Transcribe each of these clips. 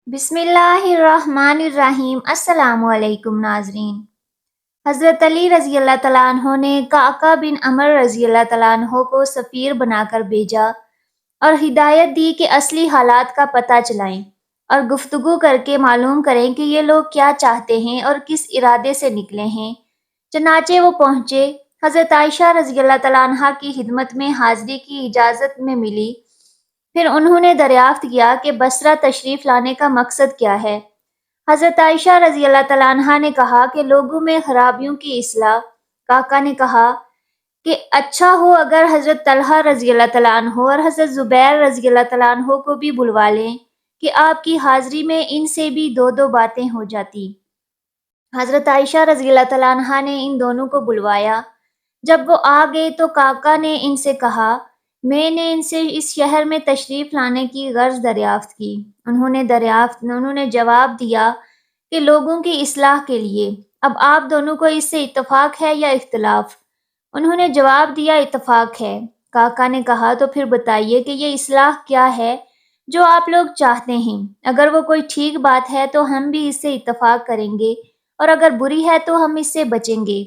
بسم اللہ الرحمن الرحیم۔ السلام علیکم ناظرین۔ حضرت علی رضی اللہ تعالیٰ عنہ نے کعکہ بن عمر رضی اللہ تعالیٰ عنہ کو سفیر بنا کر بھیجا اور ہدایت دی کہ اصلی حالات کا پتہ چلائیں اور گفتگو کر کے معلوم کریں کہ یہ لوگ کیا چاہتے ہیں اور کس ارادے سے نکلے ہیں۔ چنانچہ وہ پہنچے۔ حضرت عائشہ رضی اللہ تعالیٰ عنہ کی خدمت میں حاضری کی اجازت میں ملی۔ پھر انہوں نے دریافت کیا کہ بصرہ تشریف لانے کا مقصد کیا ہے۔ حضرت عائشہ رضی اللہ تعالیٰ عنہا نے کہا کہ لوگوں میں خرابیوں کی اصلاح۔ کاکا نے کہا کہ اچھا ہو اگر حضرت طلحہ رضی اللہ تعالیٰ عنہ اور حضرت زبیر رضی اللہ تعالیٰ عنہ کو بھی بلوا لیں کہ آپ کی حاضری میں ان سے بھی دو دو باتیں ہو جاتی۔ حضرت عائشہ رضی اللہ تعالیٰ عنہا نے ان دونوں کو بلوایا۔ جب وہ آ گئے تو کاکا نے ان سے کہا، میں نے ان سے اس شہر میں تشریف لانے کی غرض دریافت کی۔ انہوں نے جواب دیا کہ لوگوں کی اصلاح کے لیے۔ اب آپ دونوں کو اس سے اتفاق ہے یا اختلاف؟ انہوں نے جواب دیا اتفاق ہے۔ کاکا نے کہا تو پھر بتائیے کہ یہ اصلاح کیا ہے جو آپ لوگ چاہتے ہیں؟ اگر وہ کوئی ٹھیک بات ہے تو ہم بھی اس سے اتفاق کریں گے اور اگر بری ہے تو ہم اس سے بچیں گے۔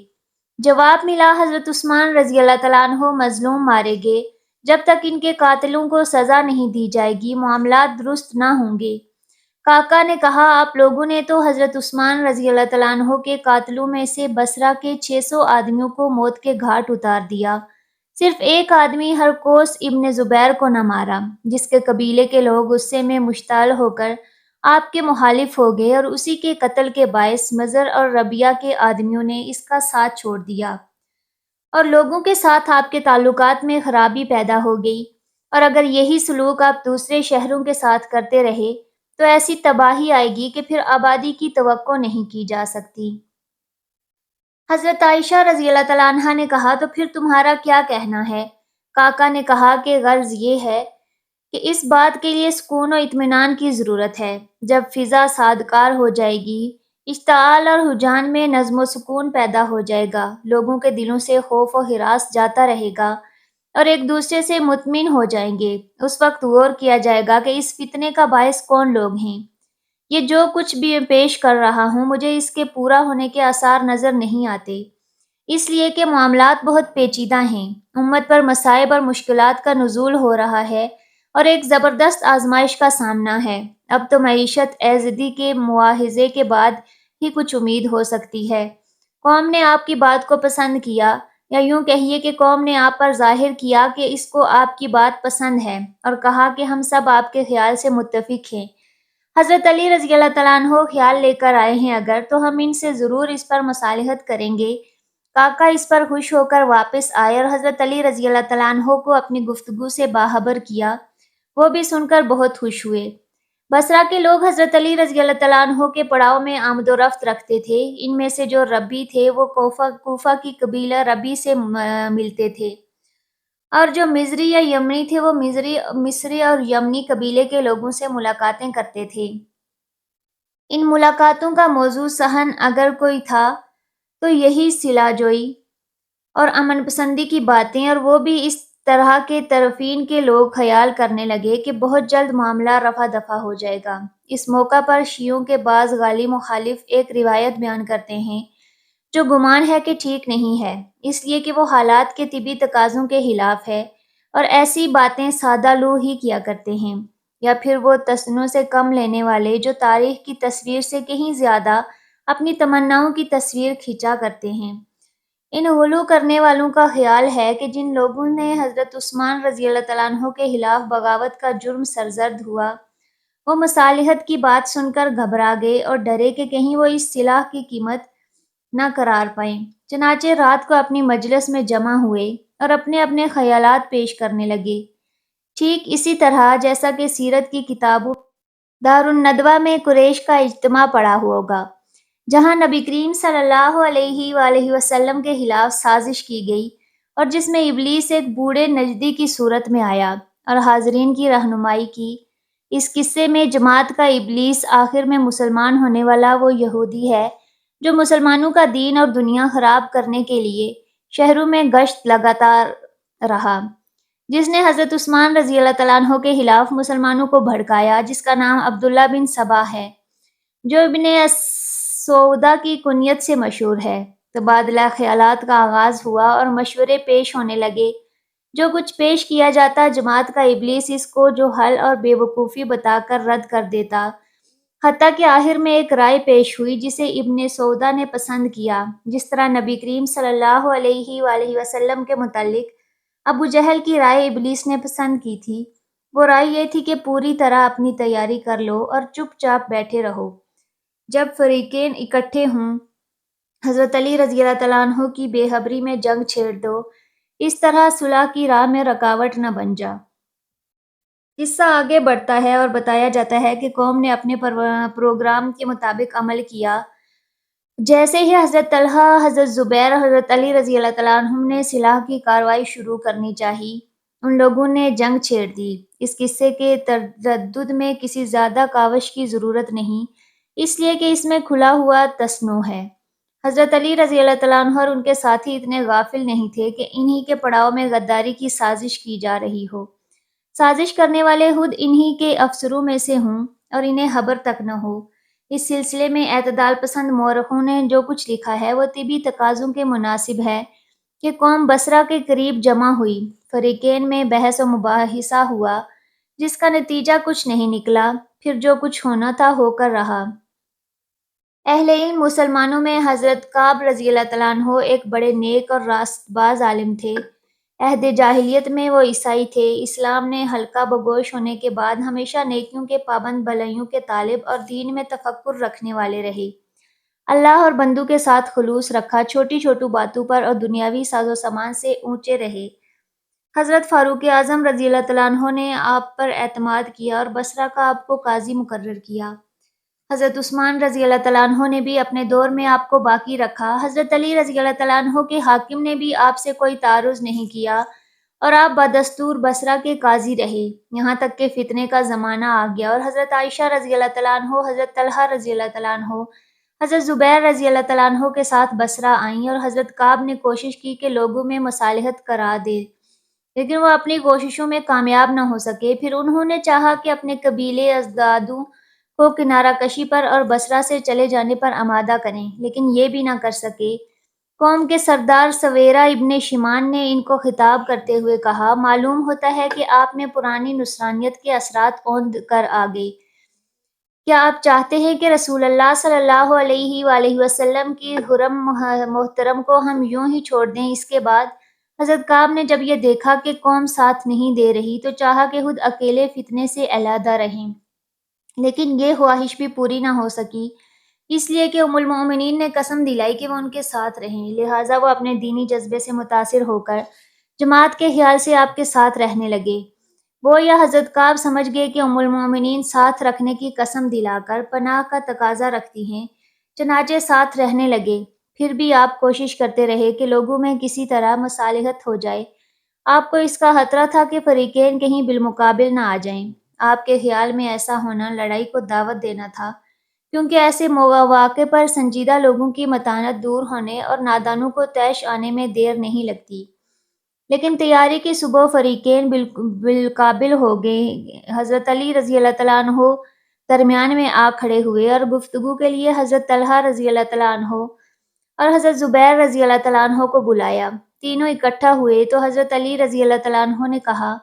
جواب ملا، حضرت عثمان رضی اللہ تعالیٰ عنہ مظلوم مارے گے۔ جب تک ان کے قاتلوں کو سزا نہیں دی جائے گی معاملات درست نہ ہوں گے۔ کاکا نے کہا، آپ لوگوں نے تو حضرت عثمان رضی اللہ تعالیٰ عنہ کے قاتلوں میں سے بصرہ کے 600 آدمیوں کو موت کے گھاٹ اتار دیا، صرف ایک آدمی ہرقوس ابن زبیر کو نہ مارا، جس کے قبیلے کے لوگ غصے میں مشتعل ہو کر آپ کے مخالف ہو گئے اور اسی کے قتل کے باعث مضر اور ربیہ کے آدمیوں نے اس کا ساتھ چھوڑ دیا اور لوگوں کے ساتھ آپ کے تعلقات میں خرابی پیدا ہو گئی، اور اگر یہی سلوک آپ دوسرے شہروں کے ساتھ کرتے رہے تو ایسی تباہی آئے گی کہ پھر آبادی کی توقع نہیں کی جا سکتی۔ حضرت عائشہ رضی اللہ تعالیٰ عنہا نے کہا، تو پھر تمہارا کیا کہنا ہے؟ کاکا نے کہا کہ غرض یہ ہے کہ اس بات کے لیے سکون و اطمینان کی ضرورت ہے۔ جب فضا سازگار ہو جائے گی، اشتعال اور ہیجان میں نظم و سکون پیدا ہو جائے گا، لوگوں کے دلوں سے خوف و ہراس جاتا رہے گا اور ایک دوسرے سے مطمئن ہو جائیں گے۔ اس وقت غور کیا جائے گا کہ اس فتنے کا باعث کون لوگ ہیں۔ یہ جو کچھ بھی پیش کر رہا ہوں مجھے اس کے پورا ہونے کے آثار نظر نہیں آتے، اس لیے کہ معاملات بہت پیچیدہ ہیں، امت پر مصائب اور مشکلات کا نزول ہو رہا ہے اور ایک زبردست آزمائش کا سامنا ہے۔ اب تو معیشت ایزدی کے مواخذے کے بعد ہی کچھ امید ہو سکتی ہے۔ قوم نے آپ کی بات کو پسند کیا، یا یوں کہیے کہ قوم نے آپ پر ظاہر کیا کہ اس کو آپ کی بات پسند ہے اور کہا کہ ہم سب آپ کے خیال سے متفق ہیں۔ حضرت علی رضی اللہ تعالیٰ عنہ خیال لے کر آئے ہیں اگر، تو ہم ان سے ضرور اس پر مصالحت کریں گے۔ کاکا اس پر خوش ہو کر واپس آئے اور حضرت علی رضی اللہ تعالیٰ عنہ کو اپنی گفتگو سے باخبر کیا۔ وہ بھی سن کر بہت خوش ہوئے۔ بصرہ کے لوگ حضرت علی رضی اللہ تعالیٰ عنہ کے پڑاؤ میں آمد و رفت رکھتے تھے۔ ان میں سے جو ربی تھے وہ کوفہ کی قبیلہ ربی سے ملتے تھے، اور جو مصری یا یمنی تھے وہ مصری اور یمنی قبیلے کے لوگوں سے ملاقاتیں کرتے تھے۔ ان ملاقاتوں کا موضوع صحن اگر کوئی تھا تو یہی صلہ جوئی اور امن پسندی کی باتیں، اور وہ بھی اس طرح کے طرفین کے لوگ خیال کرنے لگے کہ بہت جلد معاملہ رفع دفع ہو جائے گا۔ اس موقع پر شیعوں کے بعض غالی مخالف ایک روایت بیان کرتے ہیں جو گمان ہے کہ ٹھیک نہیں ہے، اس لیے کہ وہ حالات کے طبی تقاضوں کے خلاف ہے اور ایسی باتیں سادہ لوح ہی کیا کرتے ہیں، یا پھر وہ تصنع سے کم لینے والے جو تاریخ کی تصویر سے کہیں زیادہ اپنی تمناؤں کی تصویر کھینچا کرتے ہیں۔ ان غلو کرنے والوں کا خیال ہے کہ جن لوگوں نے حضرت عثمان رضی اللہ تعالیٰ عنہ کے خلاف بغاوت کا جرم سرزد ہوا، وہ مصالحت کی بات سن کر گھبرا گئے اور ڈرے کہ کہیں وہ اس صلح کی قیمت نہ قرار پائیں۔ چنانچہ رات کو اپنی مجلس میں جمع ہوئے اور اپنے اپنے خیالات پیش کرنے لگے، ٹھیک اسی طرح جیسا کہ سیرت کی کتابوں دارالندوہ میں قریش کا اجتماع پڑا ہوگا، جہاں نبی کریم صلی اللہ علیہ وآلہ وسلم کے خلاف سازش کی گئی اور جس میں ابلیس ایک بوڑھے نجدی کی صورت میں آیا اور حاضرین کی رہنمائی کی۔ اس قصے میں جماعت کا ابلیس آخر میں مسلمان ہونے والا وہ یہودی ہے جو مسلمانوں کا دین اور دنیا خراب کرنے کے لیے شہروں میں گشت لگاتا رہا، جس نے حضرت عثمان رضی اللہ تعالیٰ عنہ کے خلاف مسلمانوں کو بھڑکایا، جس کا نام عبداللہ بن سبا ہے، جو ابن سودا کی کنیت سے مشہور ہے۔ تبادلہ خیالات کا آغاز ہوا اور مشورے پیش ہونے لگے۔ جو کچھ پیش کیا جاتا، جماعت کا ابلیس اس کو جو حل اور بے وقوفی بتا کر رد کر دیتا، حتیٰ کہ آخر میں ایک رائے پیش ہوئی جسے ابن سودا نے پسند کیا، جس طرح نبی کریم صلی اللہ علیہ وآلہ وسلم کے متعلق ابو جہل کی رائے ابلیس نے پسند کی تھی۔ وہ رائے یہ تھی کہ پوری طرح اپنی تیاری کر لو اور چپ چاپ بیٹھے رہو، جب فریقین اکٹھے ہوں حضرت علی رضی اللہ تعالیٰ عنہ کی بے خبری میں جنگ چھیڑ دو، اس طرح صلح کی راہ میں رکاوٹ نہ بن جا۔ قصہ آگے بڑھتا ہے اور بتایا جاتا ہے کہ قوم نے اپنے پروگرام کے مطابق عمل کیا۔ جیسے ہی حضرت طلحہ، حضرت زبیر اور حضرت علی رضی اللہ تعالیٰ عنہم نے صلح کی کارروائی شروع کرنی چاہی، ان لوگوں نے جنگ چھیڑ دی۔ اس قصے کے تردد میں کسی زیادہ کاوش کی ضرورت نہیں، اس لیے کہ اس میں کھلا ہوا تصنع ہے۔ حضرت علی رضی اللہ تعالیٰ عنہ اور ان کے ساتھی اتنے غافل نہیں تھے کہ انہی کے پڑاؤ میں غداری کی سازش کی جا رہی ہو، سازش کرنے والے خود انہی کے افسروں میں سے ہوں اور انہیں خبر تک نہ ہو۔ اس سلسلے میں اعتدال پسند مورخوں نے جو کچھ لکھا ہے وہ طبی تقاضوں کے مناسب ہے کہ قوم بصرہ کے قریب جمع ہوئی، فریقین میں بحث و مباحثہ ہوا، جس کا نتیجہ کچھ نہیں نکلا، پھر جو کچھ ہونا تھا ہو کر رہا۔ اہل علم مسلمانوں میں حضرت کعب رضی اللہ تعالیٰ عنہ ایک بڑے نیک اور راست باز عالم تھے۔ عہد جاہلیت میں وہ عیسائی تھے۔ اسلام نے حلقہ بگوش ہونے کے بعد ہمیشہ نیکیوں کے پابند، بھلائیوں کے طالب اور دین میں تفکر رکھنے والے رہے۔ اللہ اور بندوں کے ساتھ خلوص رکھا، چھوٹی چھوٹی باتوں پر اور دنیاوی ساز و سامان سے اونچے رہے۔ حضرت فاروق اعظم رضی اللہ تعالیٰ عنہ نے آپ پر اعتماد کیا اور بصرہ کا آپ کو قاضی مقرر کیا۔ حضرت عثمان رضی اللہ تعالیٰ عنہ نے بھی اپنے دور میں آپ کو باقی رکھا۔ حضرت علی رضی اللہ تعالیٰ عنہ کے حاکم نے بھی آپ سے کوئی تعارض نہیں کیا اور آپ بدستور بصرہ کے قاضی رہے، یہاں تک کہ فتنے کا زمانہ آ گیا اور حضرت عائشہ رضی اللہ تعالیٰ عنہ، حضرت طلحہ رضی اللہ تعالیٰ عنہ، حضرت زبیر رضی اللہ تعالیٰ عنہ کے ساتھ بصرہ آئیں اور حضرت کعب نے کوشش کی کہ لوگوں میں مصالحت کرا دے، لیکن وہ اپنی کوششوں میں کامیاب نہ ہو سکے۔ پھر انہوں نے چاہا کہ اپنے قبیلے اجدادوں کو کنارہ کشی پر اور بصرہ سے چلے جانے پر آمادہ کریں، لیکن یہ بھی نہ کر سکے۔ قوم کے سردار سویرہ ابن شیمان نے ان کو خطاب کرتے ہوئے کہا، معلوم ہوتا ہے کہ آپ میں پرانی نصرانیت کے اثرات اوندھ کر آ گئے۔ کیا آپ چاہتے ہیں کہ رسول اللہ صلی اللہ علیہ وآلہ وسلم کی حرم محترم کو ہم یوں ہی چھوڑ دیں؟ اس کے بعد حضرت کعب نے جب یہ دیکھا کہ قوم ساتھ نہیں دے رہی تو چاہا کہ خود اکیلے فتنے سے علیحدہ رہیں، لیکن یہ خواہش بھی پوری نہ ہو سکی، اس لیے کہ ام المؤمنین نے قسم دلائی کہ وہ ان کے ساتھ رہیں، لہٰذا وہ اپنے دینی جذبے سے متاثر ہو کر جماعت کے خیال سے آپ کے ساتھ رہنے لگے۔ وہ یا حضرت کعب سمجھ گئے کہ ام المؤمنین ساتھ رکھنے کی قسم دلا کر پناہ کا تقاضا رکھتی ہیں، چنانچہ ساتھ رہنے لگے۔ پھر بھی آپ کوشش کرتے رہے کہ لوگوں میں کسی طرح مصالحت ہو جائے۔ آپ کو اس کا خطرہ تھا کہ فریقین کہیں بالمقابل نہ آ جائیں۔ آپ کے خیال میں ایسا ہونا لڑائی کو دعوت دینا تھا، کیونکہ ایسے مواقع پر سنجیدہ لوگوں کی متانت دور ہونے اور نادانوں کو طیش آنے میں دیر نہیں لگتی۔ لیکن تیاری کی صبح فریقین بالقابل ہو گئے۔ حضرت علی رضی اللہ تعالیٰ عنہ درمیان میں آ کھڑے ہوئے اور گفتگو کے لیے حضرت طلحہ رضی اللہ تعالیٰ عنہ اور حضرت زبیر رضی اللہ تعالیٰ عنہ کو بلایا۔ تینوں اکٹھا ہوئے تو حضرت علی رضی اللہ تعالیٰ عنہ نے کہا،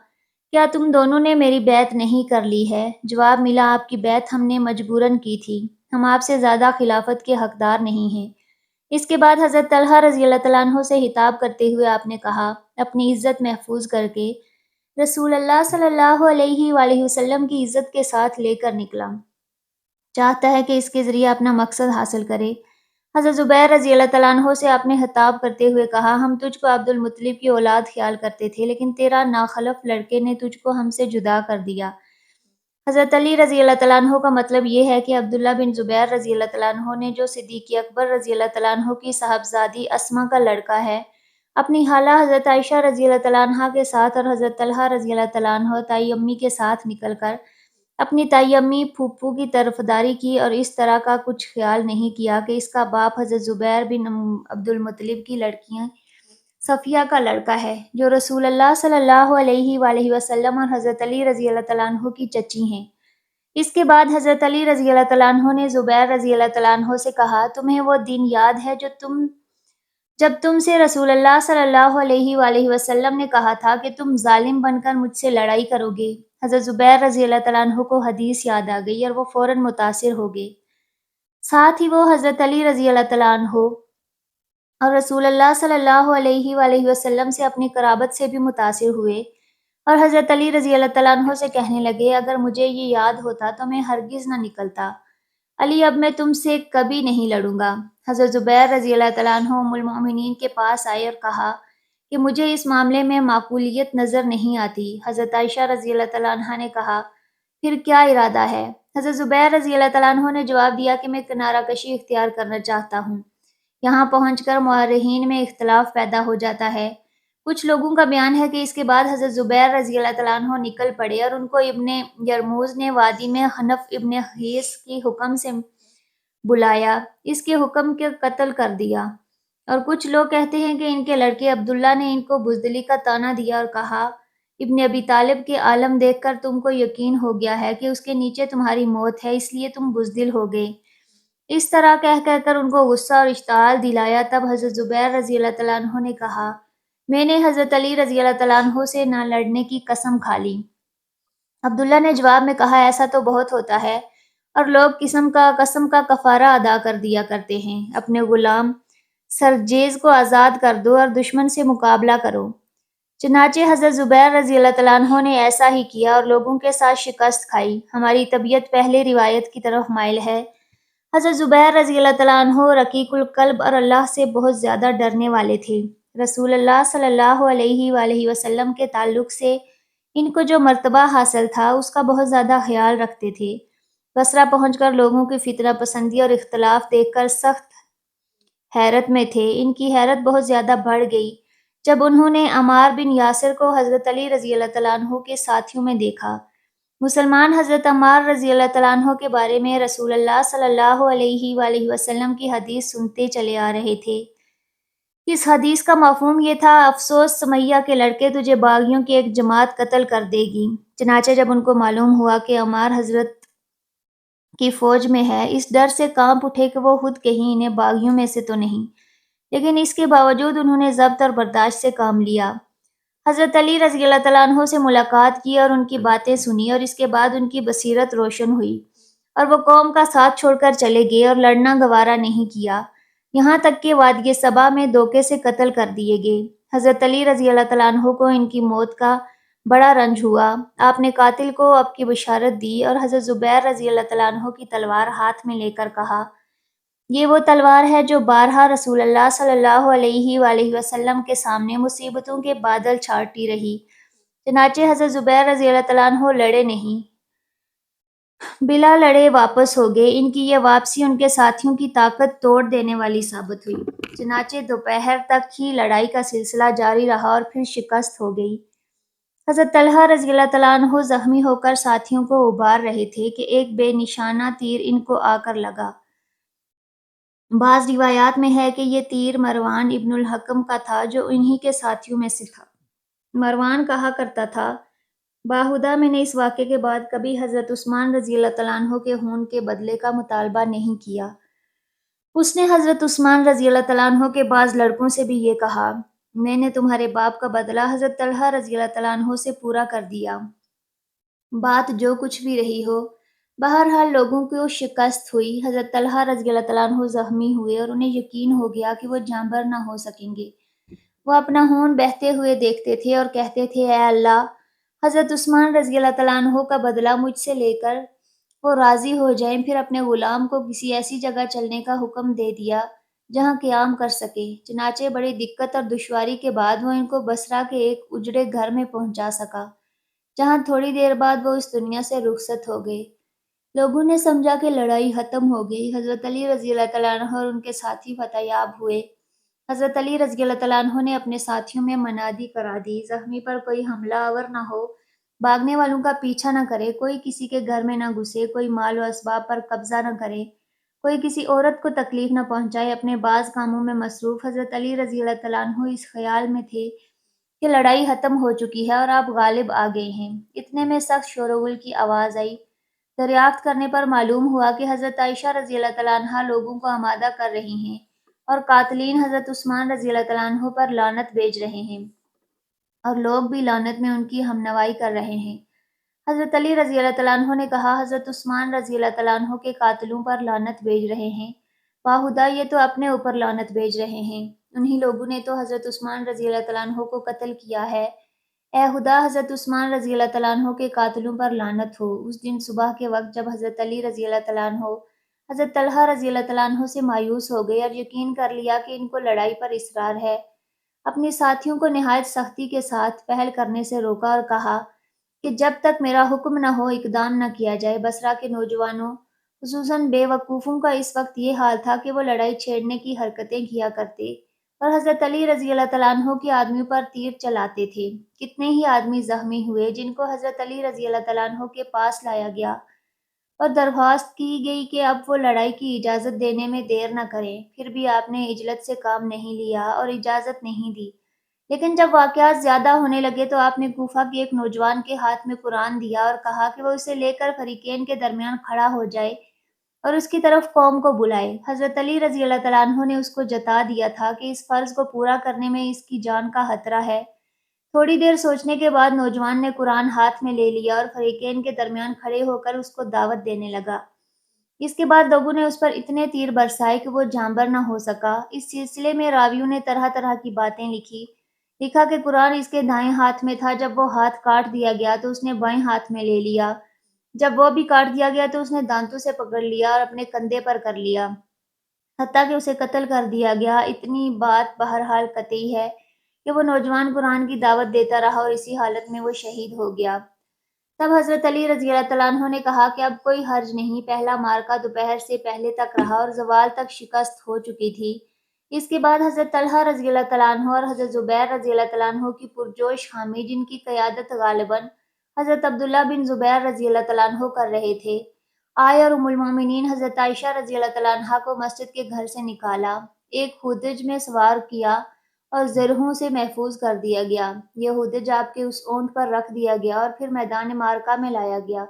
کیا تم دونوں نے میری بیعت نہیں کر لی ہے؟ جواب ملا، آپ کی بیعت ہم نے مجبوراً کی تھی، ہم آپ سے زیادہ خلافت کے حقدار نہیں ہیں۔ اس کے بعد حضرت طلحہ رضی اللہ تعالیٰ عنہ سے خطاب کرتے ہوئے آپ نے کہا، اپنی عزت محفوظ کر کے رسول اللہ صلی اللہ علیہ وآلہ وسلم کی عزت کے ساتھ لے کر نکلا، چاہتا ہے کہ اس کے ذریعے اپنا مقصد حاصل کرے۔ حضرت زبیر رضی اللہ تعالیٰ عنہ سے آپ نے خطاب کرتے ہوئے کہا، ہم تجھ کو عبد المطلب کی اولاد خیال کرتے تھے، لیکن تیرا ناخلف لڑکے نے تجھ کو ہم سے جدا کر دیا۔ حضرت علی رضی اللہ تعالیٰ عنہ کا مطلب یہ ہے کہ عبداللہ بن زبیر رضی اللہ تعالیٰ عنہ نے، جو صدیق اکبر رضی اللہ تعالیٰ عنہ کی صاحبزادی اسماء کا لڑکا ہے، اپنی خالہ حضرت عائشہ رضی اللہ تعالیٰ عنہ کے ساتھ اور حضرت طلحہ رضی اللہ تعالیٰ عنہ تائی امی کے ساتھ نکل کر اپنی تائی امی پھوپھو کی طرفداری کی اور اس طرح کا کچھ خیال نہیں کیا کہ اس کا باپ حضرت زبیر بن عبد المطلب کی لڑکی صفیہ کا لڑکا ہے، جو رسول اللہ صلی اللہ علیہ وآلہ وسلم اور حضرت علی رضی اللہ تعالیٰ عنہ کی چچی ہیں۔ اس کے بعد حضرت علی رضی اللہ تعالیٰ عنہ نے زبیر رضی اللہ تعالیٰ عنہ سے کہا، تمہیں وہ دن یاد ہے جب تم سے رسول اللہ صلی اللہ علیہ وآلہ وسلم نے کہا تھا کہ تم ظالم بن کر مجھ سے لڑائی کرو گے؟ حضرت زبیر رضی اللہ تعالیٰ عنہ کو حدیث یاد آ گئی اور وہ فوراً متاثر ہو گئے۔ ساتھ ہی وہ حضرت علی رضی اللہ تعالیٰ عنہ اور رسول اللہ صلی اللہ علیہ وآلہ وسلم سے اپنی قرابت سے بھی متاثر ہوئے اور حضرت علی رضی اللہ تعالیٰ عنہ سے کہنے لگے، اگر مجھے یہ یاد ہوتا تو میں ہرگز نہ نکلتا۔ علی، اب میں تم سے کبھی نہیں لڑوں گا۔ حضرت زبیر رضی اللہ تعالیٰ عنہ ام المؤمنین کے پاس آئے اور کہا کہ مجھے اس معاملے میں معقولیت نظر نہیں آتی۔ حضرت عائشہ رضی اللہ تعالیٰ عنہ نے کہا، پھر کیا ارادہ ہے؟ حضرت زبیر رضی اللہ تعالیٰ عنہ نے جواب دیا کہ میں کنارہ کشی اختیار کرنا چاہتا ہوں۔ یہاں پہنچ کر مورخین میں اختلاف پیدا ہو جاتا ہے۔ کچھ لوگوں کا بیان ہے کہ اس کے بعد حضرت زبیر رضی اللہ تعالیٰ عنہ نکل پڑے اور ان کو ابن یرموز نے وادی میں حنف ابن حیث کی حکم سے بلایا، اس کے حکم کے قتل کر دیا۔ اور کچھ لوگ کہتے ہیں کہ ان کے لڑکے عبداللہ نے ان کو بزدلی کا طعنہ دیا اور کہا، ابن ابی طالب کے عالم دیکھ کر تم کو یقین ہو گیا ہے کہ اس کے نیچے تمہاری موت ہے، اس لیے تم بزدل ہو گئے۔ اس طرح کہہ کر ان کو غصہ اور اشتعال دلایا۔ تب حضرت زبیر رضی اللہ تعالیٰ عنہ نے کہا، میں نے حضرت علی رضی اللہ تعالیٰ عنہ سے نہ لڑنے کی قسم کھا لی۔ عبداللہ نے جواب میں کہا، ایسا تو بہت ہوتا ہے اور لوگ قسم کا کفارہ ادا کر دیا کرتے ہیں۔ اپنے غلام سرجیز کو آزاد کر دو اور دشمن سے مقابلہ کرو۔ چنانچہ حضرت زبیر رضی اللہ تعالیٰ عنہ نے ایسا ہی کیا اور لوگوں کے ساتھ شکست کھائی۔ ہماری طبیعت پہلے روایت کی طرف مائل ہے۔ حضرت زبیر رضی اللہ تعالیٰ عنہ رقیق القلب اور اللہ سے بہت زیادہ ڈرنے والے تھے۔ رسول اللہ صلی اللہ علیہ وآلہ وسلم کے تعلق سے ان کو جو مرتبہ حاصل تھا اس کا بہت زیادہ خیال رکھتے تھے۔ بصرہ پہنچ کر لوگوں کی فتنہ پسندی اور اختلاف دیکھ کر سخت حیرت میں تھے۔ ان کی حیرت بہت زیادہ بڑھ گئی جب انہوں نے عمار بن یاسر کو حضرت علی رضی اللہ تعالیٰ عنہ کے ساتھیوں میں دیکھا۔ مسلمان حضرت عمار رضی اللہ تعالیٰ عنہ کے بارے میں رسول اللہ صلی اللہ علیہ وآلہ وسلم کی حدیث سنتے چلے آ رہے تھے۔ اس حدیث کا مفہوم یہ تھا، افسوس سمیہ کے لڑکے تجھے باغیوں کی ایک جماعت قتل کر دے گی۔ چنانچہ جب ان کو معلوم ہوا کہ عمار حضرت کی فوج میں ہے، اس ڈر سے کانپ اٹھے کہ وہ خود کہیں انہیں باغیوں میں سے تو نہیں، لیکن اس کے باوجود انہوں نے ضبط اور برداشت سے کام لیا۔ حضرت علی رضی اللہ تعالیٰ عنہ سے ملاقات کی اور ان کی باتیں سنی اور اس کے بعد ان کی بصیرت روشن ہوئی اور وہ قوم کا ساتھ چھوڑ کر چلے گئے اور لڑنا گوارا نہیں کیا، یہاں تک کہ وادی صبا میں دھوکے سے قتل کر دیے گئے۔ حضرت علی رضی اللہ تعالیٰ عنہ کو ان کی موت کا بڑا رنج ہوا۔ آپ نے قاتل کو اب کی بشارت دی اور حضرت زبیر رضی اللہ تعالیٰ عنہ کی تلوار ہاتھ میں لے کر کہا، یہ وہ تلوار ہے جو بارہا رسول اللہ صلی اللہ علیہ وآلہ وسلم کے سامنے مصیبتوں کے بادل چھاڑتی رہی۔ چنانچہ حضرت زبیر رضی اللہ تعالیٰ عنہ لڑے نہیں، بلا لڑے واپس ہو گئے۔ ان کی یہ واپسی ان کے ساتھیوں کی طاقت توڑ دینے والی ثابت ہوئی۔ چنانچہ دوپہر تک ہی لڑائی کا سلسلہ جاری رہا اور پھر شکست ہو گئی۔ حضرت طلحہ رضی اللہ تعالیٰ عنہ زخمی ہو کر ساتھیوں کو ابھار رہے تھے کہ ایک بے نشانہ تیر ان کو آ کر لگا۔ بعض روایات میں ہے کہ یہ تیر مروان ابن الحکم کا تھا جو انہی کے ساتھیوں میں سے تھا۔ مروان کہا کرتا تھا، باہدہ میں نے اس واقعے کے بعد کبھی حضرت عثمان رضی اللہ تعالیٰ عنہ کے خون کے بدلے کا مطالبہ نہیں کیا۔ اس نے حضرت عثمان رضی اللہ تعالیٰ عنہ کے بعض لڑکوں سے بھی یہ کہا، میں نے تمہارے باپ کا بدلہ حضرت طلحہ رضی اللہ تعالیٰ عنہ سے پورا کر دیا۔ بات جو کچھ بھی رہی ہو، بہرحال لوگوں کو شکست ہوئی۔ حضرت طلحہ رضی اللہ تعالیٰ عنہ زخمی ہوئے اور انہیں یقین ہو گیا کہ وہ جانبر نہ ہو سکیں گے۔ وہ اپنا خون بہتے ہوئے دیکھتے تھے اور کہتے تھے، اے اللہ، حضرت عثمان رضی اللہ تعالیٰ عنہ کا بدلہ مجھ سے لے کر وہ راضی ہو جائیں۔ پھر اپنے غلام کو کسی ایسی جگہ چلنے کا حکم دے دیا جہاں قیام کر سکے۔ چنانچہ بڑی دقت اور دشواری کے بعد وہ ان کو بصرہ کے ایک اجڑے گھر میں پہنچا سکا، جہاں تھوڑی دیر بعد وہ اس دنیا سے رخصت ہو گئے۔ لوگوں نے سمجھا کہ لڑائی ختم ہو گئی۔ حضرت علی رضی اللہ تعالیٰ عنہ اور ان کے ساتھی فتح یاب ہوئے۔ حضرت علی رضی اللہ تعالیٰ عنہ نے اپنے ساتھیوں میں منادی کرا دی، زخمی پر کوئی حملہ آور نہ ہو، بھاگنے والوں کا پیچھا نہ کرے، کوئی کسی کے گھر میں نہ گھسے، کوئی مال و اسباب پر قبضہ نہ کرے کوئی کسی عورت کو تکلیف نہ پہنچائے، اپنے بعض کاموں میں مصروف حضرت علی رضی اللہ تعالیٰ عنہ اس خیال میں تھے کہ لڑائی ختم ہو چکی ہے اور آپ غالب آ گئے ہیں۔ اتنے میں سخت شور و غل کی آواز آئی۔ دریافت کرنے پر معلوم ہوا کہ حضرت عائشہ رضی اللہ تعالیٰ عنہا لوگوں کو آمادہ کر رہی ہیں اور قاتلین حضرت عثمان رضی اللہ تعالیٰ عنہ پر لعنت بھیج رہے ہیں، اور لوگ بھی لعنت میں ان کی ہمنوائی کر رہے ہیں۔ حضرت علی رضی اللہ تعالیٰ عنہ نے کہا، حضرت عثمان رضی اللہ تعالیٰ عنہ کے قاتلوں پر لعنت بھیج رہے ہیں؟ باہدہ یہ تو اپنے اوپر لعنت بھیج رہے ہیں، انہی لوگوں نے تو حضرت عثمان رضی اللہ تعالیٰ عنہ کو قتل کیا ہے۔ اے خدا، حضرت عثمان رضی اللہ تعالیٰ عنہ کے قاتلوں پر لعنت ہو۔ اس دن صبح کے وقت جب حضرت علی رضی اللہ تعالیٰ عنہ حضرت طلحہ رضی اللہ تعالیٰ عنہ سے مایوس ہو گئے اور یقین کر لیا کہ ان کو لڑائی پر اصرار ہے، اپنی ساتھیوں کو نہایت سختی کے ساتھ پہل کرنے سے روکا اور کہا کہ جب تک میرا حکم نہ ہو اقدام نہ کیا جائے۔ بصرہ کے نوجوانوں، خصوصاً بے وقوفوں کا اس وقت یہ حال تھا کہ وہ لڑائی چھیڑنے کی حرکتیں کیا کرتے اور حضرت علی رضی اللہ تعالیٰ عنہ کے آدمیوں پر تیر چلاتے تھے۔ کتنے ہی آدمی زخمی ہوئے جن کو حضرت علی رضی اللہ تعالیٰ عنہ کے پاس لایا گیا اور درخواست کی گئی کہ اب وہ لڑائی کی اجازت دینے میں دیر نہ کریں، پھر بھی آپ نے عجلت سے کام نہیں لیا اور اجازت نہیں دی۔ لیکن جب واقعات زیادہ ہونے لگے تو آپ نے کوفہ کے ایک نوجوان کے ہاتھ میں قرآن دیا اور کہا کہ وہ اسے لے کر فریقین کے درمیان کھڑا ہو جائے اور اس کی طرف قوم کو بلائے۔ حضرت علی رضی اللہ تعالیٰ عنہ نے اس کو جتا دیا تھا کہ اس فرض کو پورا کرنے میں اس کی جان کا خطرہ ہے۔ تھوڑی دیر سوچنے کے بعد نوجوان نے قرآن ہاتھ میں لے لیا اور فریقین کے درمیان کھڑے ہو کر اس کو دعوت دینے لگا۔ اس کے بعد لوگوں نے اس پر اتنے تیر برسائے کہ وہ جانبر نہ ہو سکا۔ اس سلسلے میں راویوں نے طرح طرح کی باتیں لکھا کہ قرآن اس کے دائیں ہاتھ میں تھا، جب وہ ہاتھ کاٹ دیا گیا تو اس نے بائیں ہاتھ میں لے لیا، جب وہ بھی کاٹ دیا گیا تو اس نے دانتوں سے پکڑ لیا اور اپنے کندھے پر کر لیا، حتیٰ کہ اسے قتل کر دیا گیا۔ اتنی بات بہرحال قطعی ہے کہ وہ نوجوان قرآن کی دعوت دیتا رہا اور اسی حالت میں وہ شہید ہو گیا۔ تب حضرت علی رضی اللہ تعالیٰ عنہ نے کہا کہ اب کوئی حرج نہیں۔ پہلا معرکہ دوپہر سے پہلے تک رہا اور زوال تک شکست ہو چکی تھی۔ اس کے بعد حضرت طلحہ رضی اللہ تعالیٰ عنہ اور حضرت زبیر رضی اللہ تعالیٰ عنہ کی پرجوش حامی، جن کی قیادت غالباً حضرت عبداللہ بن زبیر رضی اللہ تعالیٰ عنہ کر رہے تھے، آئے اور ام المومنین حضرت عائشہ رضی اللہ تعالیٰ عنہا کو مسجد کے گھر سے نکالا، ایک ہودج میں سوار کیا اور زرہوں سے محفوظ کر دیا گیا۔ یہ ہودج آپ کے اس اونٹ پر رکھ دیا گیا اور پھر میدان معرکہ میں لایا گیا۔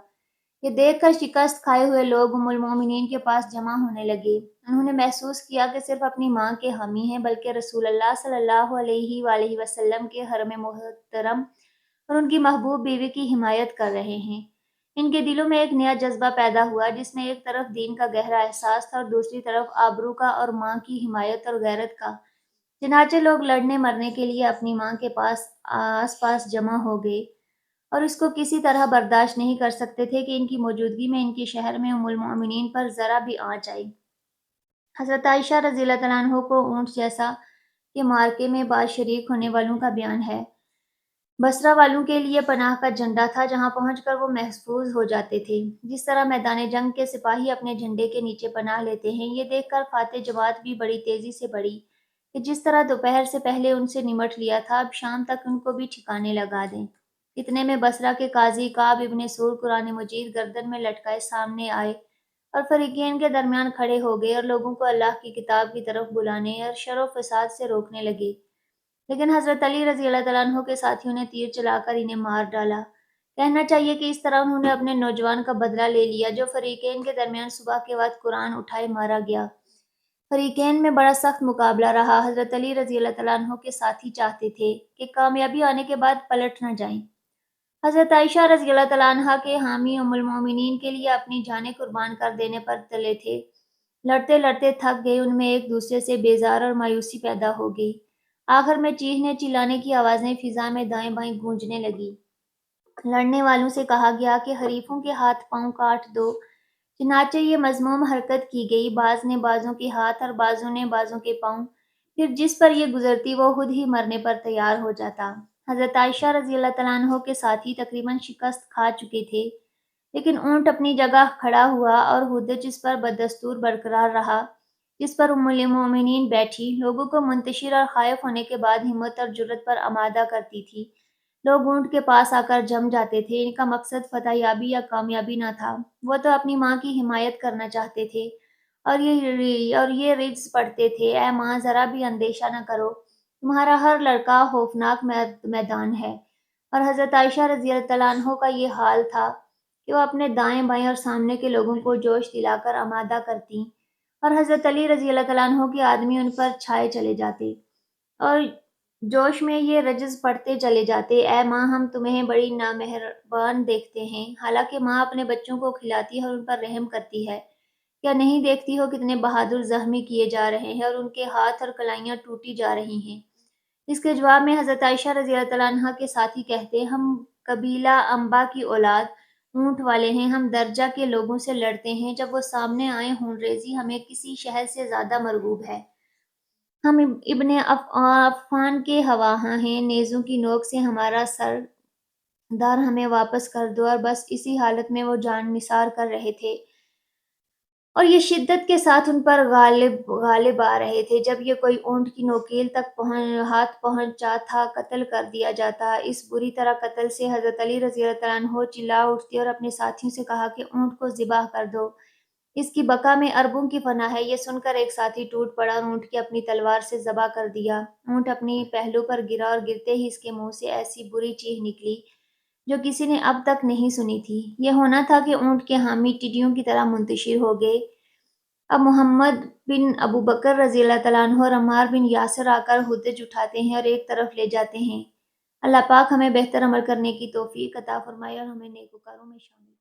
یہ دیکھ کر شکست کھائے ہوئے لوگ ام المومنین کے پاس جمع ہونے لگے۔ انہوں نے محسوس کیا کہ صرف اپنی ماں کے حامی ہیں، بلکہ رسول اللہ صلی اللہ علیہ وآلہ وسلم کے حرم محترم اور ان کی محبوب بیوی کی حمایت کر رہے ہیں۔ ان کے دلوں میں ایک نیا جذبہ پیدا ہوا، جس میں ایک طرف دین کا گہرا احساس تھا اور دوسری طرف آبرو کا اور ماں کی حمایت اور غیرت کا۔ چنانچہ لوگ لڑنے مرنے کے لیے اپنی ماں کے آس پاس جمع ہو گئے اور اس کو کسی طرح برداشت نہیں کر سکتے تھے کہ ان کی موجودگی میں ان کے شہر میں ام المومنین پر ذرا بھی آنچ آئی۔ حضرت عائشہ رضی اللہ تعالیٰ عنہ کو اونٹ جیسا کہ مارکے میں بعض شریک ہونے والوں کا بیان ہے، بصرہ والوں کے لیے پناہ کا جھنڈا تھا، جہاں پہنچ کر وہ محفوظ ہو جاتے تھے۔ جس طرح میدان جنگ کے سپاہی اپنے جھنڈے کے نیچے پناہ لیتے ہیں، یہ دیکھ کر فاتح جماعت بھی بڑی تیزی سے بڑھی کہ جس طرح دوپہر سے پہلے ان سے نمٹ لیا تھا، اب شام تک ان کو بھی ٹھکانے لگا دیں۔ اتنے میں بصرہ کے قاضی کعب ابن سور قرآن مجید گردن میں لٹکائے سامنے آئے اور فریقین کے درمیان کھڑے ہو گئے اور لوگوں کو اللہ کی کتاب کی طرف بلانے اور شر و فساد سے روکنے لگے۔ لیکن حضرت علی رضی اللہ تعالیٰ عنہ کے ساتھیوں نے تیر چلا کر انہیں مار ڈالا۔ کہنا چاہیے کہ اس طرح انہوں نے اپنے نوجوان کا بدلہ لے لیا، جو فریقین کے درمیان صبح کے وقت قرآن اٹھائے مارا گیا۔ فریقین میں بڑا سخت مقابلہ رہا۔ حضرت علی رضی اللہ تعالیٰ عنہ کے ساتھی چاہتے تھے کہ کامیابی آنے کے بعد پلٹ نہ جائیں۔ حضرت عائشہ رضی اللہ تعالیٰ عنہ کے حامی ام المومنین کے لیے اپنی جانیں قربان کر دینے پر تلے تھے۔ لڑتے لڑتے تھک گئے، ان میں ایک دوسرے سے بیزار اور مایوسی پیدا ہو گئی۔ آخر میں چیخنے چلانے کی آوازیں فضا میں دائیں بائیں گونجنے لگی۔ لڑنے والوں سے کہا گیا کہ حریفوں کے ہاتھ پاؤں کاٹ دو۔ چنانچہ یہ مذموم حرکت کی گئی، بعض نے بعضوں کے ہاتھ اور بعضوں نے بعضوں کے پاؤں، پھر جس پر یہ گزرتی وہ خود ہی مرنے پر تیار ہو جاتا۔ حضرت عائشہ رضی اللہ تعالیٰ عنہ کے ساتھی تقریباً شکست کھا چکے تھے، لیکن اونٹ اپنی جگہ کھڑا ہوا اور ہودج اس پر بدستور برقرار رہا جس پر ام المومنین بیٹھی، لوگوں کو منتشر اور خائف ہونے کے بعد ہمت اور جرأت پر آمادہ کرتی تھی۔ لوگ اونٹ کے پاس آ کر جم جاتے تھے۔ ان کا مقصد فتح یابی یا کامیابی نہ تھا، وہ تو اپنی ماں کی حمایت کرنا چاہتے تھے اور یہ رجز پڑھتے تھے: اے ماں، ذرا بھی اندیشہ نہ کرو، تمہارا ہر لڑکا خوفناک میدان ہے۔ اور حضرت عائشہ رضی اللہ تعالیٰ عنہ کا یہ حال تھا کہ وہ اپنے دائیں بائیں اور سامنے کے لوگوں کو جوش دلا کر آمادہ کرتی، اور حضرت علی رضی اللہ تعالیٰ عنہ کے آدمی ان پر چھائے چلے جاتے اور جوش میں یہ رجز پڑھتے چلے جاتے: اے ماں، ہم تمہیں بڑی نامہربان دیکھتے ہیں، حالانکہ ماں اپنے بچوں کو کھلاتی ہے اور ان پر رحم کرتی ہے۔ کیا نہیں دیکھتی ہو کتنے بہادر زخمی کیے جا رہے ہیں اور ان کے ہاتھ اور کلائیاں ٹوٹی جا رہی ہیں؟ اس کے جواب میں حضرت عائشہ رضی اللہ تعالیٰ عنہ کے ساتھی کہتے: ہم قبیلہ انبا کی اولاد اونٹ والے ہیں، ہم درجہ کے لوگوں سے لڑتے ہیں، جب وہ سامنے آئیں خون ریزی ہمیں کسی شہر سے زیادہ مرغوب ہے۔ ہم ابن عفان کے خواہاں ہیں، نیزوں کی نوک سے ہمارا سر دار ہمیں واپس کر دو، اور بس اسی حالت میں وہ جان نثار کر رہے تھے اور یہ شدت کے ساتھ ان پر غالب آ رہے تھے۔ جب یہ کوئی اونٹ کی نوکیل تک ہاتھ پہنچا تھا، قتل کر دیا جاتا۔ اس بری طرح قتل سے حضرت علی رضی اللہ تعالیٰ عنہ چلا اٹھتے اور اپنے ساتھیوں سے کہا کہ اونٹ کو ذبح کر دو، اس کی بقا میں اربوں کی فنا ہے۔ یہ سن کر ایک ساتھی ٹوٹ پڑا اور اونٹ کی اپنی تلوار سے ذبح کر دیا۔ اونٹ اپنی پہلو پر گرا اور گرتے ہی اس کے منہ سے ایسی بری چیخ نکلی جو کسی نے اب تک نہیں سنی تھی۔ یہ ہونا تھا کہ اونٹ کے حامی ٹڈیوں کی طرح منتشر ہو گئے۔ اب محمد بن ابو بکر رضی اللہ تعالیٰ عنہ اور عمار بن یاسر آ کر ہودج اٹھاتے ہیں اور ایک طرف لے جاتے ہیں۔ اللہ پاک ہمیں بہتر عمل کرنے کی توفیق عطا فرمائے اور ہمیں نیکوکاروں میں شامل